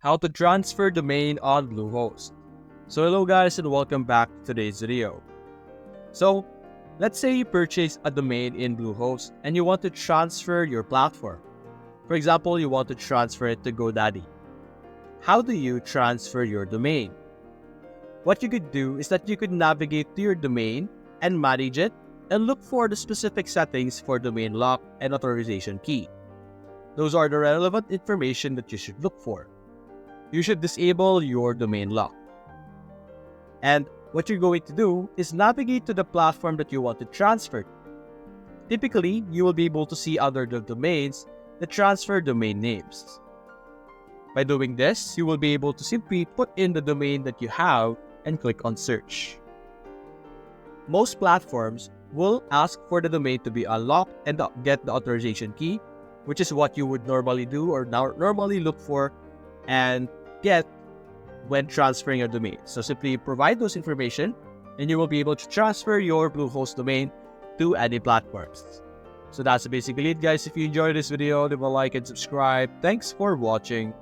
how to transfer domain on Bluehost. So hello guys and welcome back to today's video. So let's say you purchase a domain in Bluehost and you want to transfer your platform. For example, you want to transfer it to GoDaddy. How do you transfer your domain? What you could do is that you could navigate to your domain and manage it and look for the specific settings for domain lock and authorization key. Those are the relevant information that you should look for. You should disable your domain lock. And what you're going to do is navigate to the platform that you want to transfer. Typically, you will be able to see under the domains that transfer domain names. By doing this, you will be able to simply put in the domain that you have and click on search. Most platforms will ask for the domain to be unlocked and get the authorization key, which is what you would normally do or normally look for and get when transferring your domain. So simply provide those information and you will be able to transfer your Bluehost domain to any platforms. So that's basically it guys. If you enjoyed this video, leave a like and subscribe. Thanks for watching.